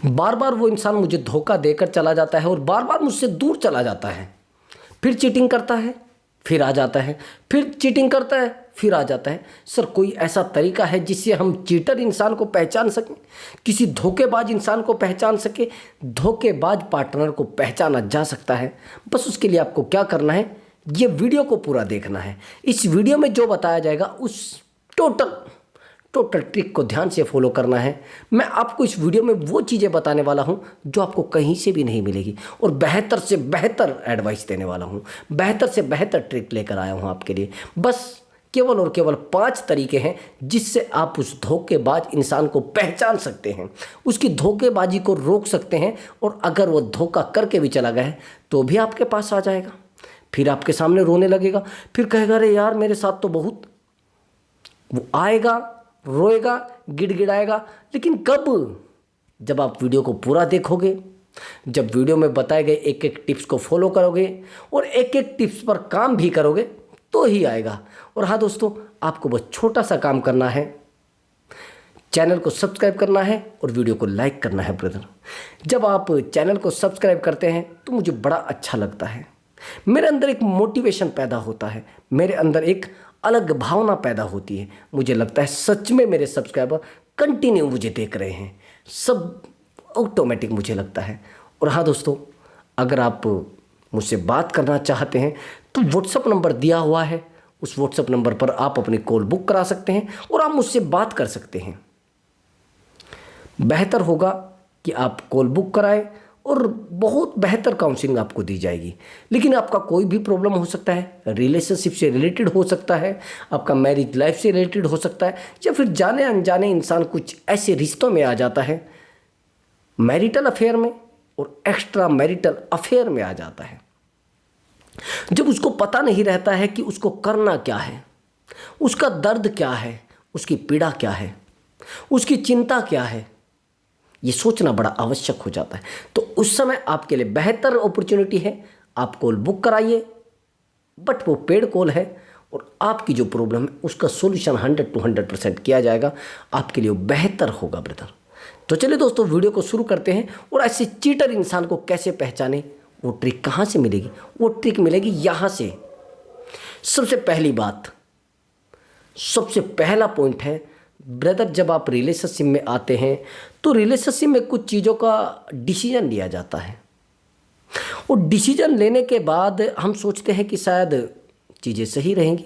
बार बार वो इंसान मुझे धोखा देकर चला जाता है और बार बार मुझसे दूर चला जाता है। फिर चीटिंग करता है, फिर आ जाता है, फिर चीटिंग करता है, फिर आ जाता है। सर, कोई ऐसा तरीका है जिससे हम चीटर इंसान को पहचान सकें, किसी धोखेबाज इंसान को पहचान सके? धोखेबाज पार्टनर को पहचाना जा सकता है। बस उसके लिए आपको क्या करना है, ये वीडियो को पूरा देखना है। इस वीडियो में जो बताया जाएगा उस टोटल ट्रिक को ध्यान से फॉलो करना है। मैं आपको इस वीडियो में वो चीज़ें बताने वाला हूँ जो आपको कहीं से भी नहीं मिलेगी और बेहतर से बेहतर एडवाइस देने वाला हूँ, बेहतर से बेहतर ट्रिक लेकर आया हूँ आपके लिए। बस केवल और केवल 5 तरीके हैं जिससे आप उस धोखेबाज इंसान को पहचान सकते हैं, उसकी धोखेबाजी को रोक सकते हैं। और अगर वो धोखा करके भी चला गया है तो भी आपके पास आ जाएगा, फिर आपके सामने रोने लगेगा, फिर कहेगा अरे यार मेरे साथ तो बहुत। वो आएगा, रोएगा, गिड़गिड़ाएगा, लेकिन कब? जब आप वीडियो को पूरा देखोगे, जब वीडियो में बताए गए एक एक टिप्स को फॉलो करोगे और एक एक टिप्स पर काम भी करोगे तो ही आएगा। और हाँ दोस्तों, आपको बस छोटा सा काम करना है, चैनल को सब्सक्राइब करना है और वीडियो को लाइक करना है ब्रदर। जब आप चैनल को सब्सक्राइब करते हैं तो मुझे बड़ा अच्छा लगता है, मेरे अंदर एक मोटिवेशन पैदा होता है, मेरे अंदर एक अलग भावना पैदा होती है। मुझे लगता है सच में मेरे सब्सक्राइबर कंटिन्यू मुझे देख रहे हैं, सब ऑटोमेटिक मुझे लगता है। और हाँ दोस्तों, अगर आप मुझसे बात करना चाहते हैं तो व्हाट्सअप नंबर दिया हुआ है, उस व्हाट्सअप नंबर पर आप अपनी कॉल बुक करा सकते हैं और आप मुझसे बात कर सकते हैं। बेहतर होगा कि आप कॉल बुक कराएं और बहुत बेहतर काउंसलिंग आपको दी जाएगी। लेकिन आपका कोई भी प्रॉब्लम हो सकता है, रिलेशनशिप से रिलेटेड हो सकता है, आपका मैरिज लाइफ से रिलेटेड हो सकता है, या फिर जाने अनजाने इंसान कुछ ऐसे रिश्तों में आ जाता है, मैरिटल अफेयर में और एक्स्ट्रा मैरिटल अफेयर में आ जाता है। जब उसको पता नहीं रहता है कि उसको करना क्या है, उसका दर्द क्या है, उसकी पीड़ा क्या है, उसकी चिंता क्या है, ये सोचना बड़ा आवश्यक हो जाता है। तो उस समय आपके लिए बेहतर अपॉर्चुनिटी है, आप कॉल बुक कराइए, बट वो पेड कॉल है और आपकी जो प्रॉब्लम है उसका सॉल्यूशन 100 to 100% किया जाएगा, आपके लिए बेहतर होगा ब्रदर। तो चलिए दोस्तों, वीडियो को शुरू करते हैं। और ऐसे चीटर इंसान को कैसे पहचाने, वो ट्रिक कहाँ से मिलेगी? वो ट्रिक मिलेगी यहाँ से। सबसे पहली बात, सबसे पहला पॉइंट है ब्रदर, जब आप रिलेशनशिप में आते हैं तो रिलेशनशिप में कुछ चीज़ों का डिसीजन लिया जाता है और डिसीजन लेने के बाद हम सोचते हैं कि शायद चीज़ें सही रहेंगी।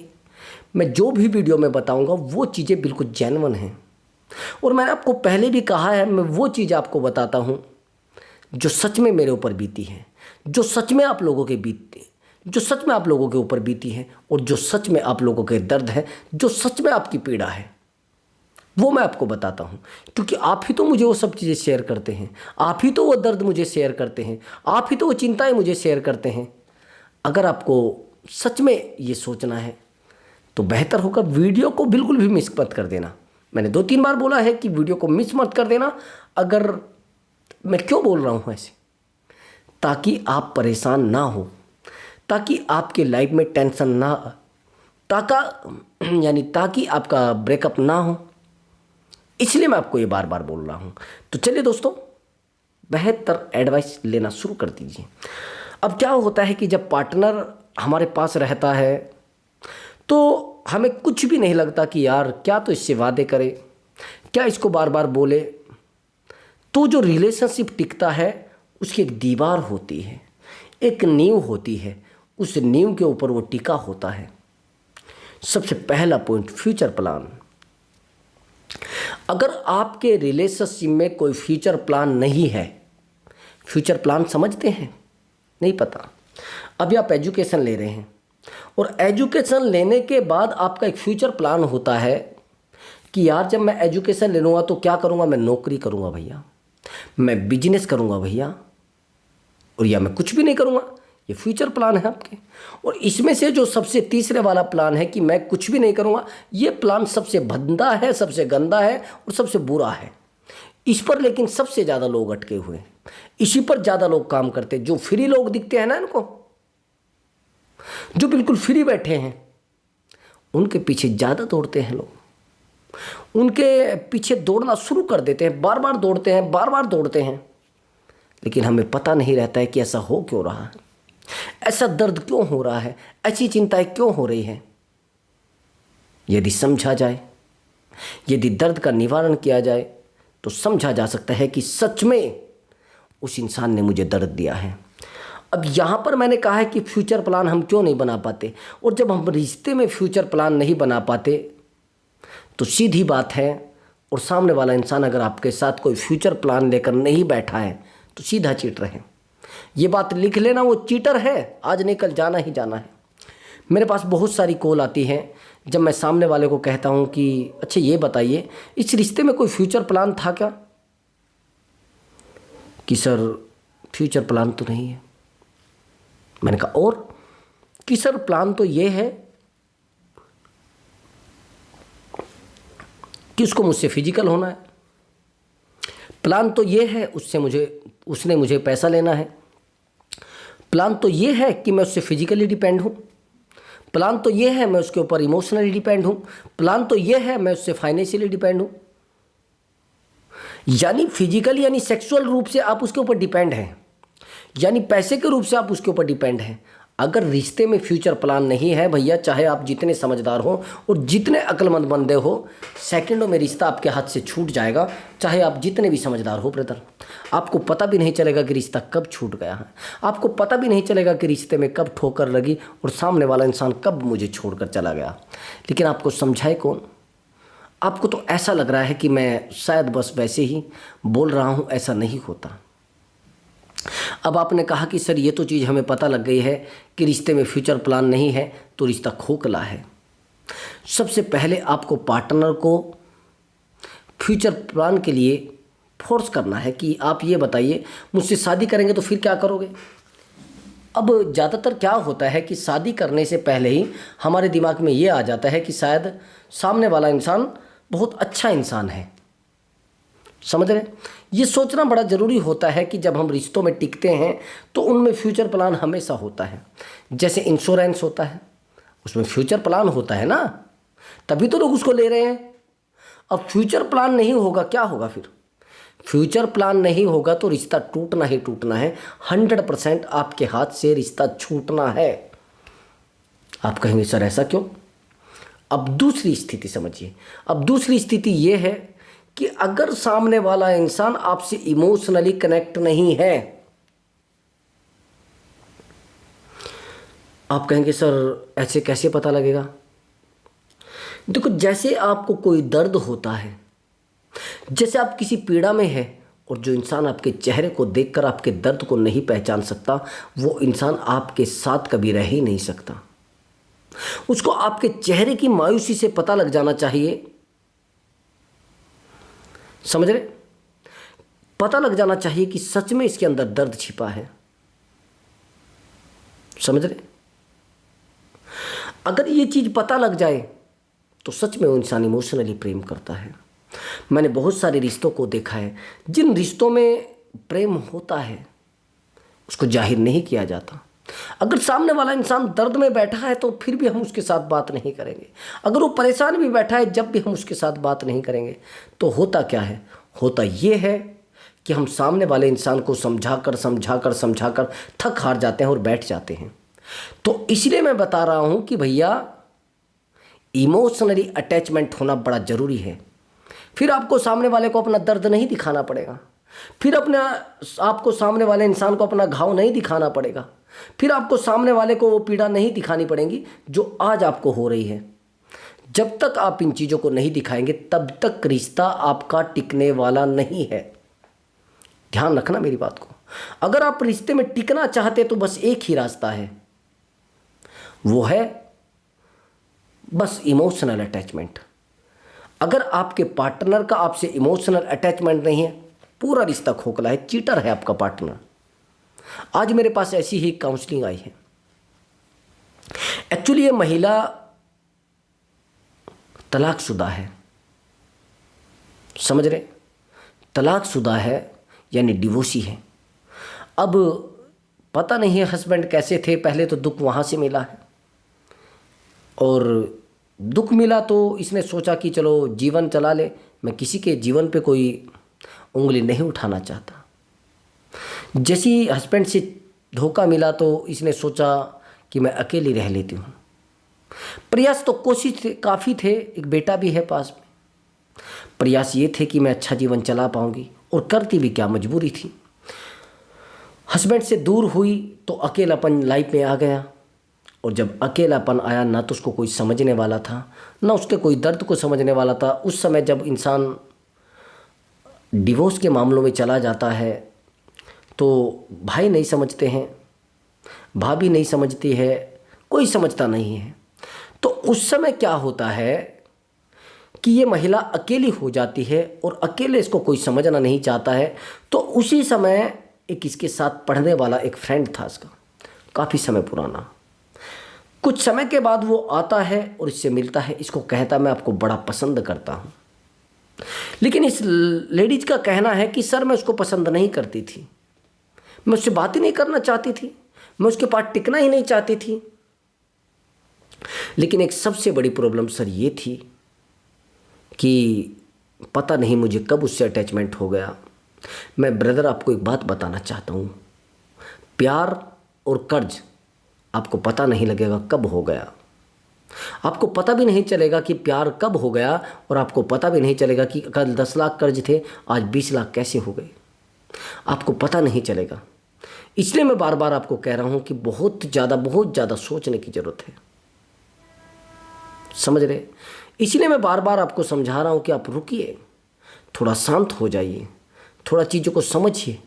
मैं जो भी वीडियो में बताऊंगा वो चीज़ें बिल्कुल जेन्युइन हैं और मैंने आपको पहले भी कहा है, मैं वो चीज़ आपको बताता हूँ जो सच में मेरे ऊपर बीती है, जो सच में आप लोगों के बीतती, जो सच में आप लोगों के ऊपर बीती है और जो सच में आप लोगों के दर्द है, जो सच में आपकी पीड़ा है, वो मैं आपको बताता हूँ। क्योंकि आप ही तो मुझे वो सब चीज़ें शेयर करते हैं, आप ही तो वो दर्द मुझे शेयर करते हैं, आप ही तो वो चिंताएं मुझे शेयर करते हैं। अगर आपको सच में ये सोचना है तो बेहतर होगा वीडियो को बिल्कुल भी मिस मत कर देना। मैंने 2-3 बार बोला है कि वीडियो को मिस मत कर देना। अगर मैं क्यों बोल रहा हूँ ऐसे, ताकि आप परेशान ना हो, ताकि आपके लाइफ में टेंशन ना, ताकि आपका ब्रेकअप ना हो, इसलिए मैं आपको ये बार बार बोल रहा हूँ। तो चलिए दोस्तों, बेहतर एडवाइस लेना शुरू कर दीजिए। अब क्या होता है कि जब पार्टनर हमारे पास रहता है तो हमें कुछ भी नहीं लगता कि यार क्या तो इससे वादे करे, क्या इसको बार बार बोले। तो जो रिलेशनशिप टिकता है उसकी एक दीवार होती है, एक नींव होती है, उस नींव के ऊपर वो टिका होता है। सबसे पहला पॉइंट, फ्यूचर प्लान। अगर आपके रिलेशनशिप में कोई फ्यूचर प्लान नहीं है, फ्यूचर प्लान समझते हैं? नहीं पता। अभी आप एजुकेशन ले रहे हैं और एजुकेशन लेने के बाद आपका एक फ्यूचर प्लान होता है कि यार जब मैं एजुकेशन ले लूँगा तो क्या करूँगा, मैं नौकरी करूँगा भैया, मैं बिजनेस करूँगा भैया, और या मैं कुछ भी नहीं करूँगा। ये फ्यूचर प्लान है आपके। और इसमें से जो सबसे तीसरे वाला प्लान है कि मैं कुछ भी नहीं करूँगा, ये प्लान सबसे भद्दा है, सबसे गंदा है और सबसे बुरा है। इस पर लेकिन सबसे ज़्यादा लोग अटके हुए हैं, इसी पर ज़्यादा लोग काम करते हैं। जो फ्री लोग दिखते हैं ना इनको, जो बिल्कुल फ्री बैठे हैं, उनके पीछे ज़्यादा दौड़ते हैं लोग। उनके पीछे दौड़ना शुरू कर देते हैं, बार बार दौड़ते हैं, बार बार दौड़ते हैं, लेकिन हमें पता नहीं रहता है कि ऐसा हो क्यों रहा है, ऐसा दर्द क्यों हो रहा है, ऐसी चिंताएं क्यों हो रही हैं। यदि समझा जाए, यदि दर्द का निवारण किया जाए, तो समझा जा सकता है कि सच में उस इंसान ने मुझे दर्द दिया है। अब यहाँ पर मैंने कहा है कि फ्यूचर प्लान हम क्यों नहीं बना पाते, और जब हम रिश्ते में फ्यूचर प्लान नहीं बना पाते तो सीधी बात है, और सामने वाला इंसान अगर आपके साथ कोई फ्यूचर प्लान लेकर नहीं बैठा है तो सीधा चीटर है। ये बात लिख लेना, वो चीटर है, आज नहीं कल जाना ही जाना है। मेरे पास बहुत सारी कॉल आती हैं जब मैं सामने वाले को कहता हूँ कि अच्छा ये बताइए इस रिश्ते में कोई फ्यूचर प्लान था क्या, कि सर फ्यूचर प्लान तो नहीं है। मैंने कहा और, कि सर प्लान तो ये है कि उसको मुझसे फिजिकल होना है, प्लान तो ये है उसने मुझे पैसा लेना है, प्लान तो ये है कि मैं उससे फिजिकली डिपेंड हूँ, प्लान तो ये है मैं उसके ऊपर इमोशनली डिपेंड हूँ, प्लान तो ये है मैं उससे फाइनेंशियली डिपेंड हूँ। यानी फिजिकल यानी सेक्सुअल रूप से आप उसके ऊपर डिपेंड हैं, यानी पैसे के रूप से आप उसके ऊपर डिपेंड हैं। अगर रिश्ते में फ्यूचर प्लान नहीं है भैया, चाहे आप जितने समझदार हो और जितने अक्लमंद बंदे हो, सेकंडों में रिश्ता आपके हाथ से छूट जाएगा। चाहे आप जितने भी समझदार हो ब्रदर, आपको पता भी नहीं चलेगा कि रिश्ता कब छूट गया है, आपको पता भी नहीं चलेगा कि रिश्ते में कब ठोकर लगी और सामने वाला इंसान कब मुझे छोड़कर चला गया। लेकिन आपको समझाए कौन? आपको तो ऐसा लग रहा है कि मैं शायद बस वैसे ही बोल रहा हूँ, ऐसा नहीं होता। अब आपने कहा कि सर ये तो चीज़ हमें पता लग गई है कि रिश्ते में फ्यूचर प्लान नहीं है तो रिश्ता खोखला है। सबसे पहले आपको पार्टनर को फ्यूचर प्लान के लिए फोर्स करना है कि आप ये बताइए मुझसे शादी करेंगे तो फिर क्या करोगे। अब ज़्यादातर क्या होता है कि शादी करने से पहले ही हमारे दिमाग में ये आ जाता है कि शायद सामने वाला इंसान बहुत अच्छा इंसान है। समझ रहे? ये सोचना बड़ा ज़रूरी होता है कि जब हम रिश्तों में टिकते हैं तो उनमें फ्यूचर प्लान हमेशा होता है। जैसे इंश्योरेंस होता है, उसमें फ्यूचर प्लान होता है ना, तभी तो लोग उसको ले रहे हैं। अब फ्यूचर प्लान नहीं होगा क्या होगा फिर? फ्यूचर प्लान नहीं होगा तो रिश्ता टूटना ही टूटना है। 100% आपके हाथ से रिश्ता छूटना है। आप कहेंगे सर ऐसा क्यों? अब दूसरी स्थिति समझिए। अब दूसरी स्थिति ये है कि अगर सामने वाला इंसान आपसे इमोशनली कनेक्ट नहीं है, आप कहेंगे सर ऐसे कैसे पता लगेगा? देखो, जैसे आपको कोई दर्द होता है, जैसे आप किसी पीड़ा में हैं और जो इंसान आपके चेहरे को देखकर आपके दर्द को नहीं पहचान सकता, वो इंसान आपके साथ कभी रह ही नहीं सकता। उसको आपके चेहरे की मायूसी से पता लग जाना चाहिए। समझ रहे? पता लग जाना चाहिए कि सच में इसके अंदर दर्द छिपा है। समझ रहे? अगर ये चीज़ पता लग जाए तो सच में वो इंसान इमोशनली प्रेम करता है। मैंने बहुत सारे रिश्तों को देखा है, जिन रिश्तों में प्रेम होता है उसको जाहिर नहीं किया जाता। अगर सामने वाला इंसान दर्द में बैठा है तो फिर भी हम उसके साथ बात नहीं करेंगे। अगर वो परेशान भी बैठा है, जब भी हम उसके साथ बात नहीं करेंगे। तो होता क्या है? होता ये है कि हम सामने वाले इंसान को समझाकर थक हार जाते हैं और बैठ जाते हैं। तो इसलिए मैं बता रहा हूँ कि भैया इमोशनली अटैचमेंट होना बड़ा ज़रूरी है। फिर आपको सामने वाले को अपना दर्द नहीं दिखाना पड़ेगा, फिर आपको सामने वाले इंसान को अपना घाव नहीं दिखाना पड़ेगा, फिर आपको सामने वाले को वो पीड़ा नहीं दिखानी पड़ेगी जो आज आपको हो रही है। जब तक आप इन चीज़ों को नहीं दिखाएंगे तब तक रिश्ता आपका टिकने वाला नहीं है। ध्यान रखना मेरी बात को। अगर आप रिश्ते में टिकना चाहते तो बस एक ही रास्ता है, वो है बस इमोशनल अटैचमेंट। अगर आपके पार्टनर का आपसे इमोशनल अटैचमेंट नहीं है, पूरा रिश्ता खोखला है, चीटर है आपका पार्टनर। आज मेरे पास ऐसी ही काउंसलिंग आई है। एक्चुअली ये महिला तलाकशुदा है। समझ रहे? तलाकशुदा है यानी डिवोर्सी है। अब पता नहीं है हस्बैंड कैसे थे, पहले तो दुख वहाँ से मिला है और दुख मिला तो इसने सोचा कि चलो जीवन चला ले, मैं किसी के जीवन पे कोई उंगली नहीं उठाना चाहता। जैसे ही हस्बैंड से धोखा मिला तो इसने सोचा कि मैं अकेली रह लेती हूँ। प्रयास तो कोशिश काफ़ी थे, एक बेटा भी है पास में। प्रयास ये थे कि मैं अच्छा जीवन चला पाऊंगी, और करती भी क्या, मजबूरी थी। हस्बैंड से दूर हुई तो अकेलापन लाइफ में आ गया, और जब अकेलापन आया ना तो उसको कोई समझने वाला था, ना उसके कोई दर्द को समझने वाला था। उस समय जब इंसान डिवोर्स के मामलों में चला जाता है तो भाई नहीं समझते हैं, भाभी नहीं समझती है, कोई समझता नहीं है। तो उस समय क्या होता है कि ये महिला अकेली हो जाती है, और अकेले इसको कोई समझना नहीं चाहता है। तो उसी समय एक इसके साथ पढ़ने वाला एक फ्रेंड था इसका, काफ़ी समय पुराना। कुछ समय के बाद वो आता है और इससे मिलता है, इसको कहता मैं आपको बड़ा पसंद करता हूँ। लेकिन इस लेडीज का कहना है कि सर मैं उसको पसंद नहीं करती थी, मैं उससे बात ही नहीं करना चाहती थी, मैं उसके पास टिकना ही नहीं चाहती थी। लेकिन एक सबसे बड़ी प्रॉब्लम सर ये थी कि पता नहीं मुझे कब उससे अटैचमेंट हो गया। मैं ब्रदर आपको एक बात बताना चाहता हूँ, प्यार और कर्ज आपको पता नहीं लगेगा कब हो गया। आपको पता भी नहीं चलेगा कि प्यार कब हो गया, और आपको पता भी नहीं चलेगा कि कल 10 लाख कर्ज थे आज 20 लाख कैसे हो गए, आपको पता नहीं चलेगा। इसलिए मैं बार बार आपको कह रहा हूँ कि बहुत ज़्यादा सोचने की ज़रूरत है, समझ रहे। इसलिए मैं बार बार आपको समझा रहा हूँ कि आप रुकिए, थोड़ा शांत हो जाइए, थोड़ा चीज़ों को समझिए।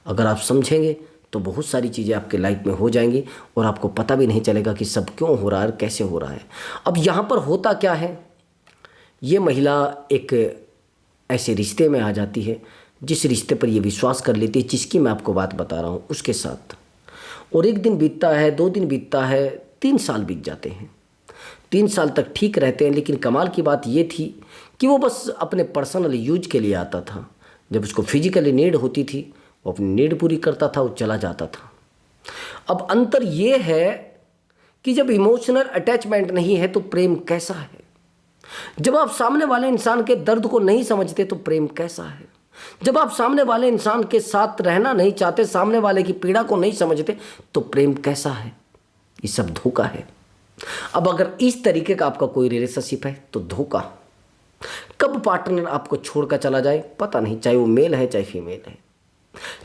अगर आप समझेंगे तो बहुत सारी चीज़ें आपके लाइफ में हो जाएंगी, और आपको पता भी नहीं चलेगा कि सब क्यों हो रहा है, कैसे हो रहा है। अब यहाँ पर होता क्या है, ये महिला एक ऐसे रिश्ते में आ जाती है जिस रिश्ते पर ये विश्वास कर लेती है, जिसकी मैं आपको बात बता रहा हूँ उसके साथ। और एक दिन बीतता है, 2 दिन बीतता है, 3 साल बीत जाते हैं। 3 साल तक ठीक रहते हैं। लेकिन कमाल की बात ये थी कि वो बस अपने पर्सनल यूज के लिए आता था। जब उसको फिजिकली नीड होती थी वो अपनी नीड पूरी करता था, वो चला जाता था। अब अंतर ये है कि जब इमोशनल अटैचमेंट नहीं है तो प्रेम कैसा है। जब आप सामने वाले इंसान के दर्द को नहीं समझते तो प्रेम कैसा है। जब आप सामने वाले इंसान के साथ रहना नहीं चाहते, सामने वाले की पीड़ा को नहीं समझते तो प्रेम कैसा है। ये सब धोखा है। अब अगर इस तरीके का आपका कोई रिलेशनशिप है तो धोखा। कब पार्टनर आपको छोड़कर चला जाए पता नहीं, चाहे वो मेल है चाहे फीमेल है,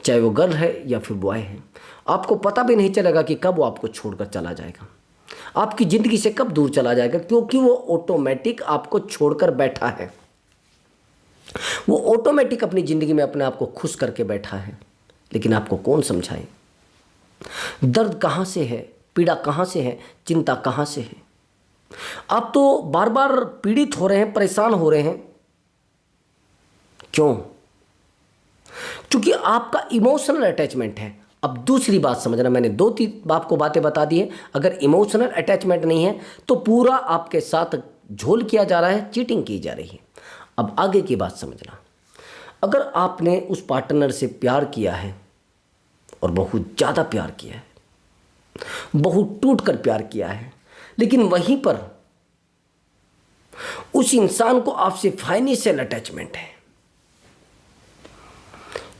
चाहे वो गर्ल है या फिर बॉय है, आपको पता भी नहीं चलेगा कि कब वो आपको छोड़कर चला जाएगा, आपकी ज़िंदगी से कब दूर चला जाएगा। क्योंकि वो ऑटोमेटिक आपको छोड़कर बैठा है, वो ऑटोमेटिक अपनी ज़िंदगी में अपने आप को खुश करके बैठा है। लेकिन आपको कौन समझाए, दर्द कहाँ से है, पीड़ा कहाँ से है, चिंता कहाँ से है। आप तो बार बार पीड़ित हो रहे हैं, परेशान हो रहे हैं। क्यों? क्योंकि आपका इमोशनल अटैचमेंट है। अब दूसरी बात समझना, मैंने 2-3 आपको बातें बता दी है। अगर इमोशनल अटैचमेंट नहीं है तो पूरा आपके साथ झोल किया जा रहा है, चीटिंग की जा रही है। अब आगे की बात समझना, अगर आपने उस पार्टनर से प्यार किया है और बहुत ज़्यादा प्यार किया है, बहुत टूट कर प्यार किया है, लेकिन वहीं पर उस इंसान को आपसे फाइनेंशियल अटैचमेंट है,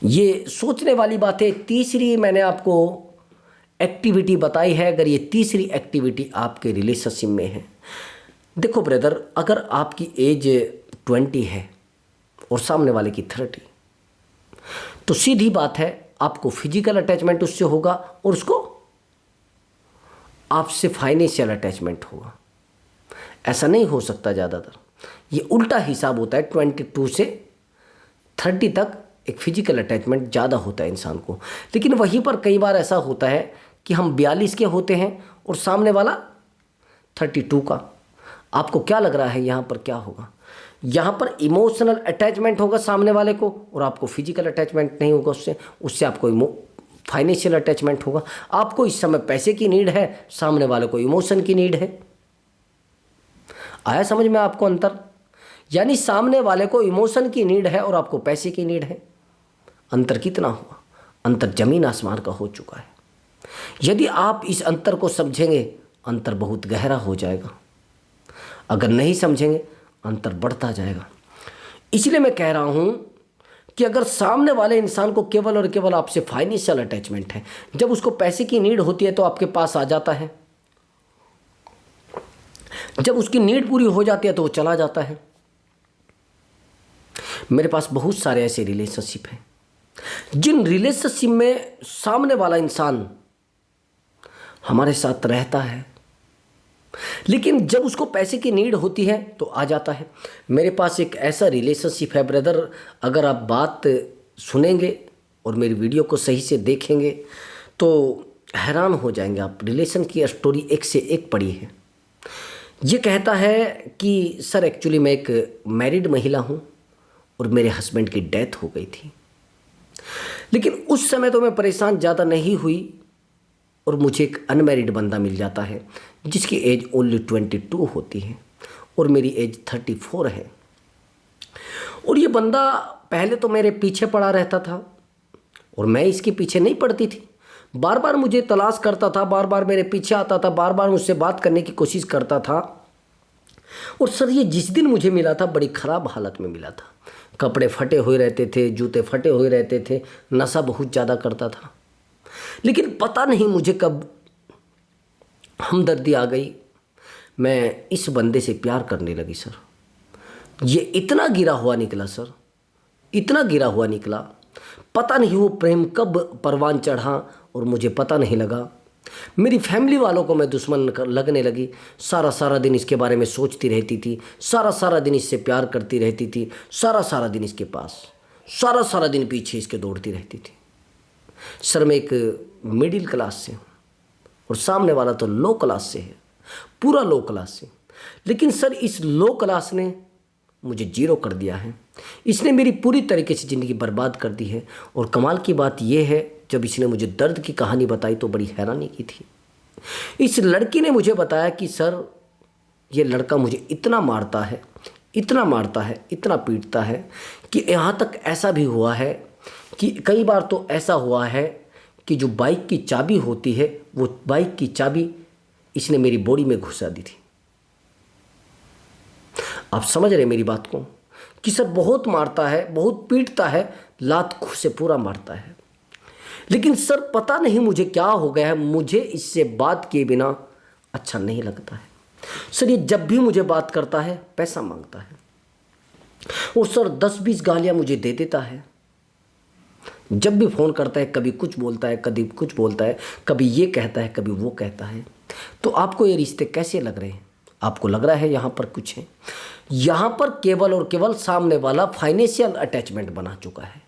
ये सोचने वाली बात है। तीसरी मैंने आपको एक्टिविटी बताई है। अगर ये तीसरी एक्टिविटी आपके रिलेशनशिप में है, देखो ब्रदर, अगर आपकी एज 20 है और सामने वाले की 30, तो सीधी बात है आपको फिजिकल अटैचमेंट उससे होगा और उसको आपसे फाइनेंशियल अटैचमेंट होगा। ऐसा नहीं हो सकता ज़्यादातर, ये उल्टा हिसाब होता है। 22 से 30 तक एक फिजिकल अटैचमेंट ज़्यादा होता है इंसान को। लेकिन वहीं पर कई बार ऐसा होता है कि हम 42 के होते हैं और सामने वाला 32 का। आपको क्या लग रहा है यहाँ पर क्या होगा? यहाँ पर इमोशनल अटैचमेंट होगा सामने वाले को और आपको फिजिकल अटैचमेंट नहीं होगा उससे आपको फाइनेंशियल अटैचमेंट होगा। आपको इस समय पैसे की नीड है, सामने वाले को इमोशन की नीड है। आया समझ में आपको अंतर? यानी सामने वाले को इमोशन की नीड है और आपको पैसे की नीड है। अंतर कितना हुआ? अंतर जमीन आसमान का हो चुका है। यदि आप इस अंतर को समझेंगे, अंतर बहुत गहरा हो जाएगा। अगर नहीं समझेंगे अंतर बढ़ता जाएगा। इसलिए मैं कह रहा हूँ कि अगर सामने वाले इंसान को केवल और केवल आपसे फाइनेंशियल अटैचमेंट है, जब उसको पैसे की नीड होती है तो आपके पास आ जाता है, जब उसकी नीड पूरी हो जाती है तो वो चला जाता है। मेरे पास बहुत सारे ऐसे रिलेशनशिप हैं जिन रिलेशनशिप में सामने वाला इंसान हमारे साथ रहता है, लेकिन जब उसको पैसे की नीड होती है तो आ जाता है। मेरे पास एक ऐसा रिलेशनशिप है ब्रदर, अगर आप बात सुनेंगे और मेरी वीडियो को सही से देखेंगे तो हैरान हो जाएंगे आप। रिलेशन की स्टोरी एक से एक पड़ी है। ये कहता है कि सर एक्चुअली मैं एक मैरिड महिला हूँ और मेरे हस्बैंड की डेथ हो गई थी, लेकिन उस समय तो मैं परेशान ज़्यादा नहीं हुई और मुझे एक अनमैरिड बंदा मिल जाता है जिसकी एज ओनली 22 होती है और मेरी एज 34 है। और ये बंदा पहले तो मेरे पीछे पड़ा रहता था और मैं इसके पीछे नहीं पड़ती थी। बार बार मुझे तलाश करता था, बार बार मेरे पीछे आता था, बार बार मुझसे बात करने की कोशिश करता था। और सर ये जिस दिन मुझे मिला था बड़ी ख़राब हालत में मिला था। कपड़े फटे हुए रहते थे, जूते फटे हुए रहते थे, नशा बहुत ज़्यादा करता था। लेकिन पता नहीं मुझे कब हमदर्दी आ गई, मैं इस बंदे से प्यार करने लगी सर। ये इतना गिरा हुआ निकला सर, इतना गिरा हुआ निकला, पता नहीं वो प्रेम कब परवान चढ़ा और मुझे पता नहीं लगा। मेरी फैमिली वालों को मैं दुश्मन लगने लगी। सारा सारा दिन इसके बारे में सोचती रहती थी, सारा सारा दिन इससे प्यार करती रहती थी, सारा सारा दिन इसके पास, सारा सारा दिन पीछे इसके दौड़ती रहती थी। सर मैं एक मिडिल क्लास से हूँ और सामने वाला तो लो क्लास से है, पूरा लो क्लास से। लेकिन सर इस लो क्लास ने मुझे जीरो कर दिया है। इसने मेरी पूरी तरीके से ज़िंदगी बर्बाद कर दी है। और कमाल की बात यह है, जब इसने मुझे दर्द की कहानी बताई तो बड़ी हैरानी की थी। इस लड़की ने मुझे बताया कि सर ये लड़का मुझे इतना मारता है, इतना मारता है, इतना पीटता है कि यहाँ तक ऐसा भी हुआ है कि कई बार तो ऐसा हुआ है कि जो बाइक की चाबी होती है वो बाइक की चाबी इसने मेरी बॉडी में घुसा दी थी। आप समझ रहे मेरी बात को कि सर बहुत मारता है, बहुत पीटता है, लात से पूरा मारता है। लेकिन सर पता नहीं मुझे क्या हो गया है, मुझे इससे बात किए बिना अच्छा नहीं लगता है। सर ये जब भी मुझे बात करता है पैसा मांगता है और सर 10-20 गालियाँ मुझे दे देता है। जब भी फ़ोन करता है कभी कुछ बोलता है, कभी कुछ बोलता है, कभी ये कहता है, कभी वो कहता है। तो आपको ये रिश्ते कैसे लग रहे हैं? आपको लग रहा है यहाँ पर कुछ है? यहाँ पर केवल और केवल सामने वाला फाइनेंशियल अटैचमेंट बना चुका है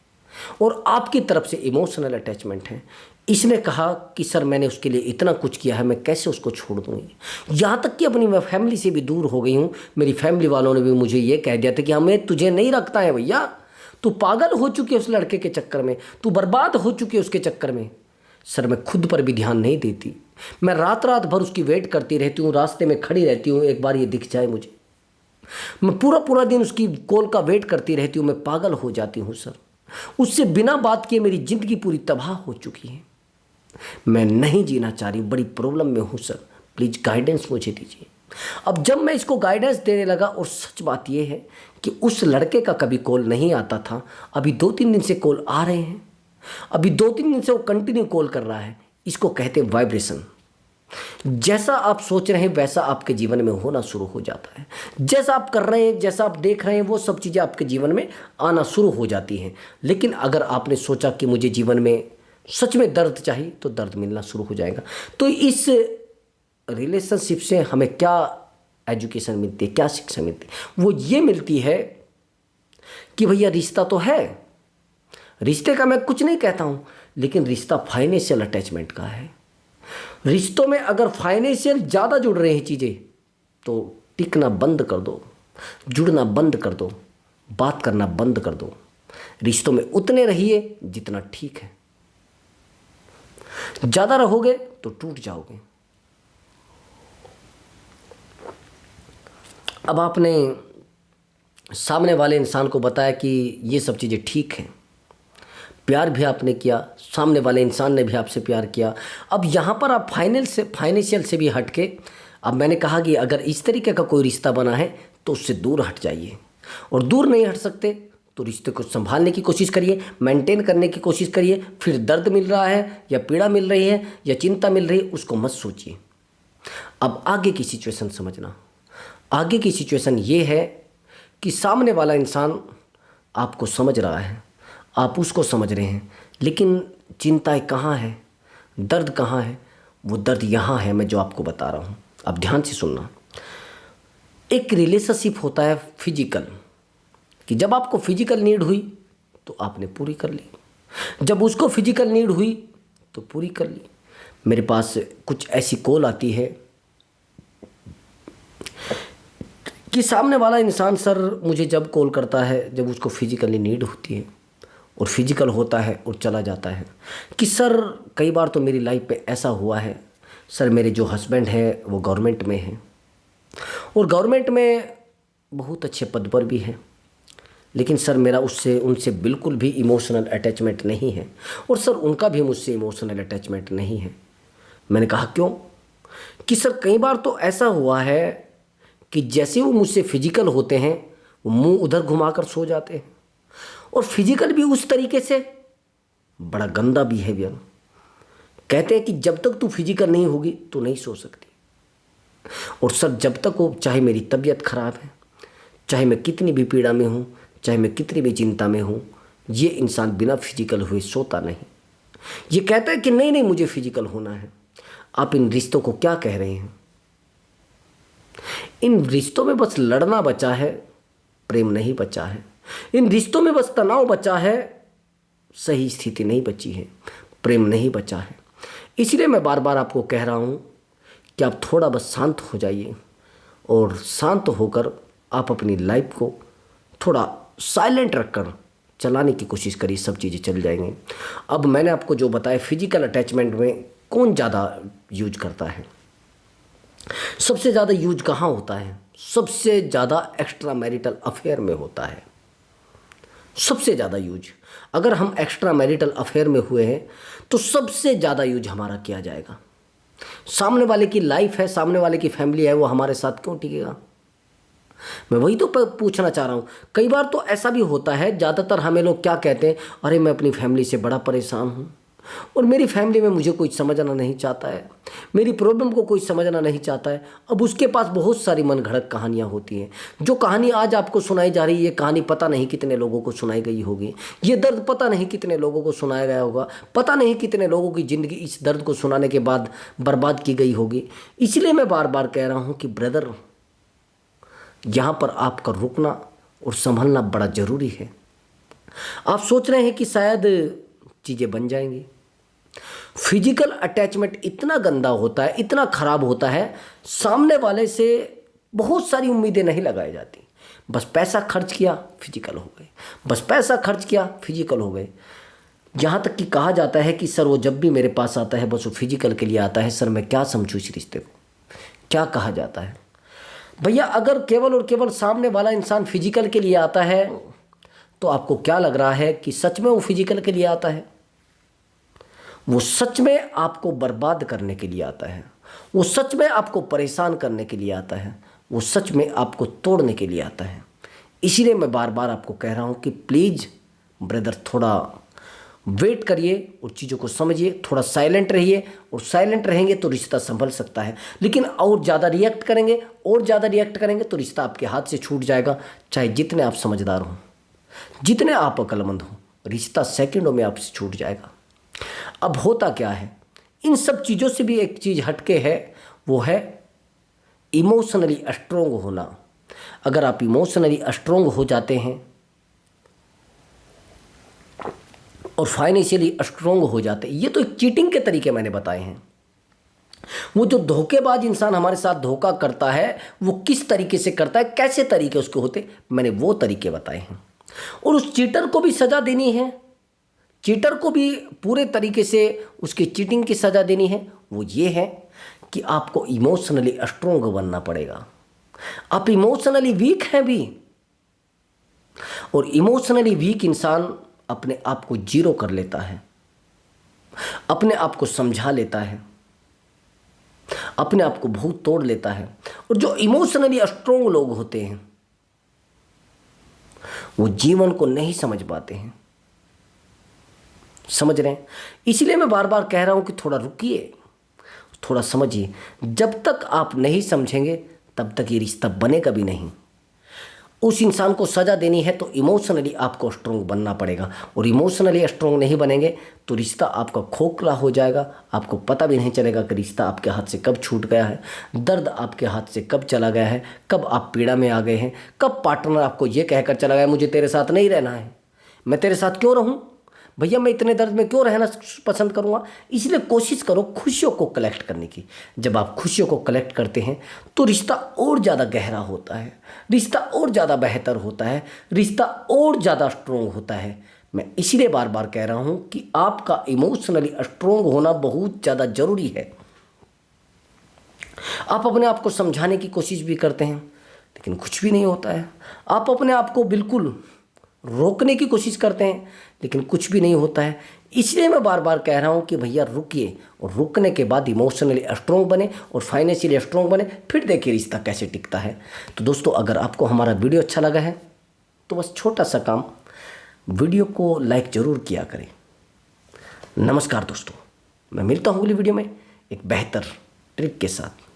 और आपकी तरफ से इमोशनल अटैचमेंट है। इसने कहा कि सर मैंने उसके लिए इतना कुछ किया है, मैं कैसे उसको छोड़ दूँगी। यहाँ तक कि अपनी मैं फैमिली से भी दूर हो गई हूँ। मेरी फैमिली वालों ने भी मुझे ये कह दिया था कि हमें तुझे नहीं रखता है भैया, तू पागल हो चुकी है उस लड़के के चक्कर में, तू बर्बाद हो चुकी है उसके चक्कर में। सर मैं खुद पर भी ध्यान नहीं देती, मैं रात रात भर उसकी वेट करती रहती हूँ, रास्ते में खड़ी रहती हूँ, एक बार ये दिख जाए मुझे। मैं पूरा पूरा दिन उसकी कॉल का वेट करती रहती हूँ, मैं पागल हो जाती हूँ सर। उससे बिना बात किए मेरी ज़िंदगी पूरी तबाह हो चुकी है। मैं नहीं जीना चाह रही, बड़ी प्रॉब्लम में हूँ सर, प्लीज़ गाइडेंस मुझे दीजिए। अब जब मैं इसको गाइडेंस देने लगा, और सच बात यह है कि उस लड़के का कभी कॉल नहीं आता था, अभी 2-3 दिन से कॉल आ रहे हैं। अभी 2-3 दिन से वो कंटिन्यू कॉल कर रहा है। इसको कहते हैं वाइब्रेशन। जैसा आप सोच रहे हैं वैसा आपके जीवन में होना शुरू हो जाता है। जैसा आप कर रहे हैं, जैसा आप देख रहे हैं, वो सब चीज़ें आपके जीवन में आना शुरू हो जाती हैं। लेकिन अगर आपने सोचा कि मुझे जीवन में सच में दर्द चाहिए तो दर्द मिलना शुरू हो जाएगा। तो इस रिलेशनशिप से हमें क्या एजुकेशन मिलती है, क्या शिक्षा मिलती है? वो ये मिलती है कि भैया रिश्ता तो है, रिश्ते का मैं कुछ नहीं कहता हूँ, लेकिन रिश्ता फाइनेंशियल अटैचमेंट का है। रिश्तों में अगर फाइनेंशियल ज़्यादा जुड़ रही हैं चीज़ें तो टिकना बंद कर दो, जुड़ना बंद कर दो, बात करना बंद कर दो। रिश्तों में उतने रहिए जितना ठीक है, ज़्यादा रहोगे तो टूट जाओगे। अब आपने सामने वाले इंसान को बताया कि ये सब चीज़ें ठीक हैं, प्यार भी आपने किया, सामने वाले इंसान ने भी आपसे प्यार किया। अब यहाँ पर आप फाइनेंशियल से भी हट के अब मैंने कहा कि अगर इस तरीके का कोई रिश्ता बना है तो उससे दूर हट जाइए, और दूर नहीं हट सकते तो रिश्ते को संभालने की कोशिश करिए, मेंटेन करने की कोशिश करिए। फिर दर्द मिल रहा है या पीड़ा मिल रही है या चिंता मिल रही है, उसको मत सोचिए। अब आगे की सिचुएशन समझना। आगे की सिचुएशन ये है कि सामने वाला इंसान आपको समझ रहा है, आप उसको समझ रहे हैं, लेकिन चिंताएं कहाँ है, दर्द कहाँ है? वो दर्द यहाँ है, मैं जो आपको बता रहा हूँ। अब ध्यान से सुनना। एक रिलेशनशिप होता है फिजिकल, कि जब आपको फिजिकल नीड हुई तो आपने पूरी कर ली, जब उसको फिजिकल नीड हुई तो पूरी कर ली। मेरे पास कुछ ऐसी कॉल आती है कि सामने वाला इंसान सर मुझे जब कॉल करता है जब उसको फिजिकली नीड होती है और फिजिकल होता है और चला जाता है, कि सर कई बार तो मेरी लाइफ में ऐसा हुआ है, सर मेरे जो हस्बैंड हैं वो गवर्नमेंट में हैं और गवर्नमेंट में बहुत अच्छे पद पर भी हैं, लेकिन सर मेरा उनसे बिल्कुल भी इमोशनल अटैचमेंट नहीं है, और सर उनका भी मुझसे इमोशनल अटैचमेंट नहीं है। मैंने कहा क्यों? कि सर कई बार तो ऐसा हुआ है कि जैसे वो मुझसे फिजिकल होते हैं वो मुंह उधर घुमाकर सो जाते हैं, और फिजिकल भी उस तरीके से, बड़ा गंदा बिहेवियर। कहते हैं कि जब तक तू फिजिकल नहीं होगी तो नहीं सो सकती, और सर जब तक वो, चाहे मेरी तबीयत खराब है, चाहे मैं कितनी भी पीड़ा में हूँ, चाहे मैं कितनी भी चिंता में हूँ, ये इंसान बिना फिजिकल हुए सोता नहीं। ये कहता है कि नहीं नहीं मुझे फिजिकल होना है। आप इन रिश्तों को क्या कह रहे हैं? इन रिश्तों में बस लड़ना बचा है, प्रेम नहीं बचा है। इन रिश्तों में बस तनाव बचा है, सही स्थिति नहीं बची है, प्रेम नहीं बचा है। इसलिए मैं बार बार आपको कह रहा हूँ कि आप थोड़ा बस शांत हो जाइए, और शांत होकर आप अपनी लाइफ को थोड़ा साइलेंट रखकर चलाने की कोशिश करिए, सब चीज़ें चल जाएंगी। अब मैंने आपको जो बताया फिजिकल अटैचमेंट में कौन ज़्यादा यूज करता है, सबसे ज़्यादा यूज कहाँ होता है? सबसे ज़्यादा एक्स्ट्रा मैरिटल अफेयर में होता है, सबसे ज़्यादा यूज। अगर हम एक्स्ट्रा मैरिटल अफेयर में हुए हैं तो सबसे ज़्यादा यूज हमारा किया जाएगा। सामने वाले की लाइफ है, सामने वाले की फैमिली है, वो हमारे साथ क्यों टिकेगा? मैं वही तो पूछना चाह रहा हूँ। कई बार तो ऐसा भी होता है, ज़्यादातर हमें लोग क्या कहते हैं, अरे मैं अपनी फैमिली से बड़ा परेशान हूँ और मेरी फैमिली में मुझे कोई समझना नहीं चाहता है, मेरी प्रॉब्लम को कोई समझना नहीं चाहता है। अब उसके पास बहुत सारी मन घड़त कहानियाँ होती हैं। जो कहानी आज आपको सुनाई जा रही है, ये कहानी पता नहीं कितने लोगों को सुनाई गई होगी, ये दर्द पता नहीं कितने लोगों को सुनाया गया होगा, पता नहीं कितने लोगों की ज़िंदगी इस दर्द को सुनाने के बाद बर्बाद की गई होगी। इसलिए मैं बार बार कह रहा हूँ कि ब्रदर, यहाँ पर आपका रुकना और संभलना बड़ा ज़रूरी है। आप सोच रहे हैं कि शायद चीज़ें बन जाएंगी। फिजिकल अटैचमेंट इतना गंदा होता है, इतना ख़राब होता है, सामने वाले से बहुत सारी उम्मीदें नहीं लगाई जाती। बस पैसा खर्च किया फिजिकल हो गए, बस पैसा खर्च किया फिजिकल हो गए। यहाँ तक कि कहा जाता है कि सर वो जब भी मेरे पास आता है बस वो फिजिकल के लिए आता है। सर मैं क्या समझूँ इस रिश्ते को? क्या कहा जाता है? भैया अगर केवल और केवल सामने वाला इंसान फिजिकल के लिए आता है तो आपको क्या लग रहा है कि सच में वो फिजिकल के लिए आता है? वो सच में आपको बर्बाद करने के लिए आता है, वो सच में आपको परेशान करने के लिए आता है, वो सच में आपको तोड़ने के लिए आता है। इसीलिए मैं बार बार आपको कह रहा हूँ कि प्लीज़ ब्रदर थोड़ा वेट करिए और चीज़ों को समझिए, थोड़ा साइलेंट रहिए, और साइलेंट रहेंगे तो रिश्ता संभल सकता है। लेकिन और ज़्यादा रिएक्ट करेंगे और ज़्यादा रिएक्ट करेंगे तो रिश्ता आपके हाथ से छूट जाएगा। चाहे जितने आप समझदार हों, जितने आप अक्लमंद हों, रिश्ता सेकंडों में आपसे छूट जाएगा। अब होता क्या है, इन सब चीज़ों से भी एक चीज़ हटके है, वो है इमोशनली स्ट्रोंग होना। अगर आप इमोशनली स्ट्रोंग हो जाते हैं और फाइनेंशियली स्ट्रोंग हो जाते हैं, ये तो एक चीटिंग के तरीके मैंने बताए हैं। वो जो धोखेबाज इंसान हमारे साथ धोखा करता है वो किस तरीके से करता है, कैसे तरीके उसके होते, मैंने वो तरीके बताए हैं। और उस चीटर को भी सज़ा देनी है, चीटर को भी पूरे तरीके से उसकी चीटिंग की सज़ा देनी है। वो ये है कि आपको इमोशनली स्ट्रोंग बनना पड़ेगा। आप इमोशनली वीक हैं भी, और इमोशनली वीक इंसान अपने आप को जीरो कर लेता है, अपने आप को समझा लेता है, अपने आप को बहुत तोड़ लेता है। और जो इमोशनली स्ट्रोंग लोग होते हैं वो जीवन को नहीं समझ पाते हैं। समझ रहे हैं? इसलिए मैं बार बार कह रहा हूं कि थोड़ा रुकिए, थोड़ा समझिए। जब तक आप नहीं समझेंगे तब तक ये रिश्ता बनेगा भी नहीं। उस इंसान को सज़ा देनी है तो इमोशनली आपको स्ट्रोंग बनना पड़ेगा, और इमोशनली स्ट्रोंग नहीं बनेंगे तो रिश्ता आपका खोखला हो जाएगा। आपको पता भी नहीं चलेगा कि रिश्ता आपके हाथ से कब छूट गया है, दर्द आपके हाथ से कब चला गया है, कब आप पीड़ा में आ गए हैं, कब पार्टनर आपको ये कहकर चला गया मुझे तेरे साथ नहीं रहना है, मैं तेरे साथ क्यों रहूँ भैया, मैं इतने दर्द में क्यों रहना पसंद करूँगा। इसलिए कोशिश करो खुशियों को कलेक्ट करने की। जब आप खुशियों को कलेक्ट करते हैं तो रिश्ता और ज़्यादा गहरा होता है, रिश्ता और ज़्यादा बेहतर होता है, रिश्ता और ज़्यादा स्ट्रोंग होता है। मैं इसीलिए बार बार कह रहा हूँ कि आपका इमोशनली स्ट्रोंग होना बहुत ज़्यादा ज़रूरी है। आप अपने आप को समझाने की कोशिश भी करते हैं लेकिन कुछ भी नहीं होता है। आप अपने आप को बिल्कुल रोकने की कोशिश करते हैं लेकिन कुछ भी नहीं होता है। इसलिए मैं बार बार कह रहा हूँ कि भैया रुकिए, और रुकने के बाद इमोशनली स्ट्रोंग बने और फाइनेंशियली स्ट्रोंग बने, फिर देखिए रिश्ता कैसे टिकता है। तो दोस्तों, अगर आपको हमारा वीडियो अच्छा लगा है तो बस छोटा सा काम, वीडियो को लाइक ज़रूर किया करें। नमस्कार दोस्तों, मैं मिलता हूँ अगली वीडियो में एक बेहतर ट्रिक के साथ।